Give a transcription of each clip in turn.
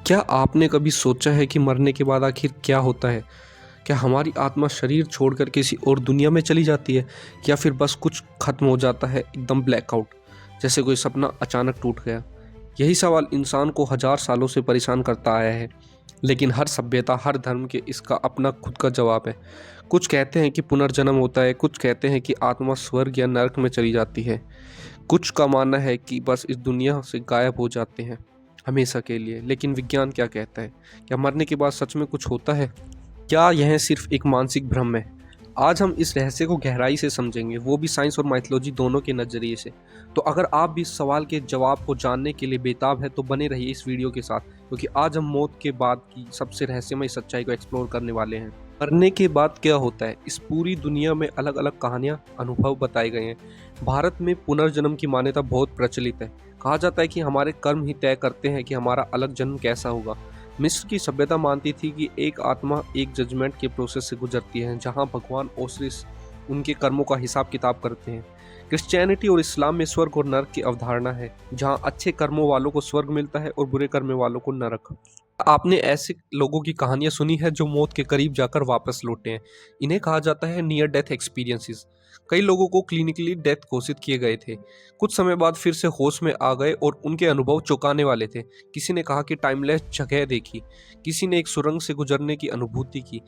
क्या आपने कभी सोचा है कि मरने के बाद आखिर क्या होता है? क्या हमारी आत्मा शरीर छोड़कर किसी और दुनिया में चली जाती है या फिर बस कुछ खत्म हो जाता है एकदम ब्लैकआउट, जैसे कोई सपना अचानक टूट गया? यही सवाल इंसान को हजार सालों से परेशान करता आया है, लेकिन हर सभ्यता, हर धर्म के इसका अपना खुद का जवाब है। कुछ कहते हैं कि पुनर्जन्म होता है, कुछ कहते हैं कि आत्मा स्वर्ग या नरक में चली जाती है, कुछ का मानना है कि बस इस दुनिया से गायब हो जाते हैं हमेशा के लिए। लेकिन विज्ञान क्या कहता है? क्या मरने के बाद सच में कुछ होता है? क्या यह सिर्फ एक मानसिक भ्रम है? आज हम इस रहस्य को गहराई से समझेंगे, वो भी साइंस और माइथोलॉजी दोनों के नज़रिए से। तो अगर आप भी इस सवाल के जवाब को जानने के लिए बेताब है तो बने रहिए इस वीडियो के साथ, क्योंकि आज हम मौत के बाद की सबसे रहस्यमय सच्चाई को एक्सप्लोर करने वाले हैं। मरने के बाद क्या होता है, इस पूरी दुनिया में अलग अलग कहानियाँ, अनुभव बताए गए हैं। भारत में पुनर्जन्म की मान्यता बहुत प्रचलित है। कहा जाता है कि हमारे कर्म ही तय करते हैं कि हमारा अलग जन्म कैसा होगा। मिस्र की सभ्यता मानती थी कि एक आत्मा एक जजमेंट के प्रोसेस से गुजरती है, जहां भगवान ओसिरिस उनके कर्मों का हिसाब किताब करते हैं। क्रिश्चियनिटी और इस्लाम में स्वर्ग और नरक की अवधारणा है, जहां अच्छे कर्मों वालों को स्वर्ग मिलता है और बुरे कर्म वालों को नरक। आपने ऐसे लोगों की कहानियां सुनी है जो मौत के करीब जाकर वापस लौटे हैं? इन्हें कहा जाता है नियर डेथ एक्सपीरियंसेस। कई लोगों को क्लिनिकली डेथ घोषित किए गए थे, कुछ समय बाद फिर से होश में आ गए और उनके अनुभव चौंकाने वाले थे। किसी ने कहा कि टाइमलेस जगह देखी, किसी ने एक सुरंग से गुजरने की अनुभूति की,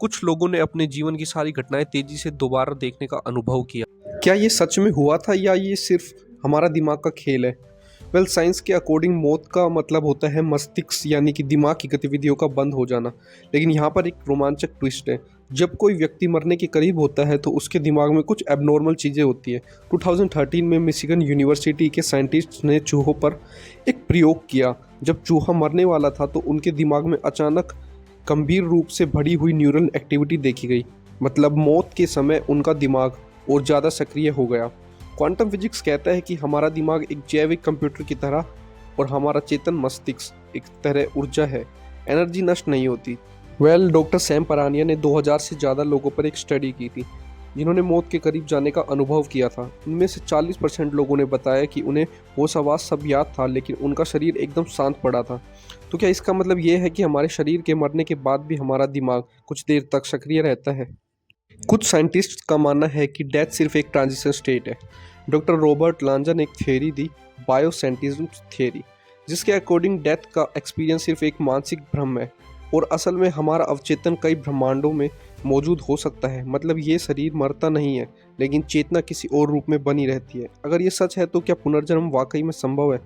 कुछ लोगों ने अपने जीवन की सारी घटनाएं तेजी से दोबारा देखने का अनुभव किया। क्या ये सच में हुआ था या ये सिर्फ हमारा दिमाग का खेल है? वेल, साइंस के अकॉर्डिंग मौत का मतलब होता है मस्तिष्क यानी कि दिमाग की गतिविधियों का बंद हो जाना। लेकिन यहाँ पर एक रोमांचक ट्विस्ट है। जब कोई व्यक्ति मरने के करीब होता है तो उसके दिमाग में कुछ एबनॉर्मल चीज़ें होती है। 2013 में मिशिगन यूनिवर्सिटी के साइंटिस्ट ने चूहों पर एक प्रयोग किया। जब चूहा मरने वाला था तो उनके दिमाग में अचानक गंभीर रूप से बढ़ी हुई न्यूरल एक्टिविटी देखी गई। मतलब मौत के समय उनका दिमाग और ज़्यादा सक्रिय हो गया। क्वांटम फिजिक्स कहता है कि हमारा दिमाग एक जैविक कंप्यूटर की तरह और हमारा चेतन मस्तिष्क एक तरह ऊर्जा है, एनर्जी नष्ट नहीं होती। डॉक्टर सैम परानिया ने 2000 से ज़्यादा लोगों पर एक स्टडी की थी जिन्होंने मौत के करीब जाने का अनुभव किया था। इनमें से 40% लोगों ने बताया कि उन्हें होश आवाज़ सब याद था, लेकिन उनका शरीर एकदम शांत पड़ा था। तो क्या इसका मतलब ये है कि हमारे शरीर के मरने के बाद भी हमारा दिमाग कुछ देर तक सक्रिय रहता है? कुछ साइंटिस्ट का मानना है कि डेथ सिर्फ एक ट्रांजिशन स्टेट है। डॉक्टर रॉबर्ट लांजा ने एक थ्योरी दी, बायोसेंटिज्म थ्योरी, जिसके अकॉर्डिंग डेथ का एक्सपीरियंस सिर्फ एक मानसिक भ्रम है और असल में हमारा अवचेतन कई ब्रह्मांडों में मौजूद हो सकता है। मतलब ये शरीर मरता नहीं है, लेकिन चेतना किसी और रूप में बनी रहती है। अगर ये सच है तो क्या पुनर्जन्म वाकई में संभव है?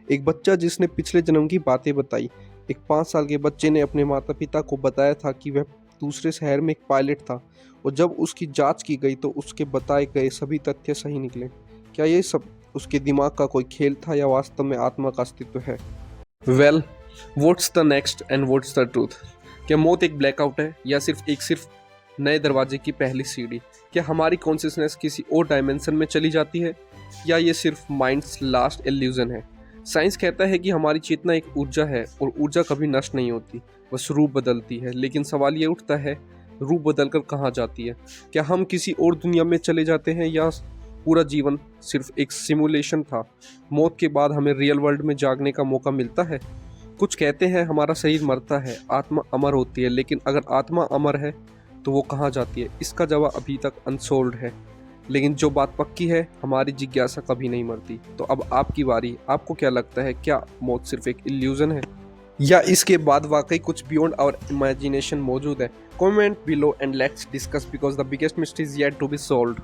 एक बच्चा जिसने पिछले जन्म की बातें बताई। एक 5 साल के बच्चे ने अपने माता पिता को बताया था कि वह दूसरे शहर में एक पायलट था, और जब उसकी जांच की गई तो उसके बताए गए सभी तथ्य सही निकले। क्या ये सब उसके दिमाग का कोई खेल था या वास्तव में आत्मा का अस्तित्व है? Well, what's the next and what's the truth? क्या मौत एक ब्लैकआउट है या सिर्फ नए दरवाजे की पहली सीढ़ी? क्या हमारी कॉन्शियसनेस किसी और डायमेंशन में चली जाती है या ये सिर्फ माइंड्स लास्ट इल्यूजन है? साइंस कहता है कि हमारी चेतना एक ऊर्जा है और ऊर्जा कभी नष्ट नहीं होती, बस रूप बदलती है। लेकिन सवाल ये उठता है, रूप बदलकर कहाँ जाती है? क्या हम किसी और दुनिया में चले जाते हैं या पूरा जीवन सिर्फ एक सिमुलेशन था? मौत के बाद हमें रियल वर्ल्ड में जागने का मौका मिलता है? कुछ कहते हैं हमारा शरीर मरता है, आत्मा अमर होती है, लेकिन अगर आत्मा अमर है तो वो कहाँ जाती है? इसका जवाब अभी तक अनसोल्व्ड है। लेकिन जो बात पक्की है, हमारी जिज्ञासा कभी नहीं मरती। तो अब आपकी बारी। आपको क्या लगता है, क्या मौत सिर्फ एक इल्यूजन है या इसके बाद वाकई कुछ बियॉन्ड आवर इमेजिनेशन मौजूद है? Comment below and let's discuss, because the biggest mystery is yet to be solved.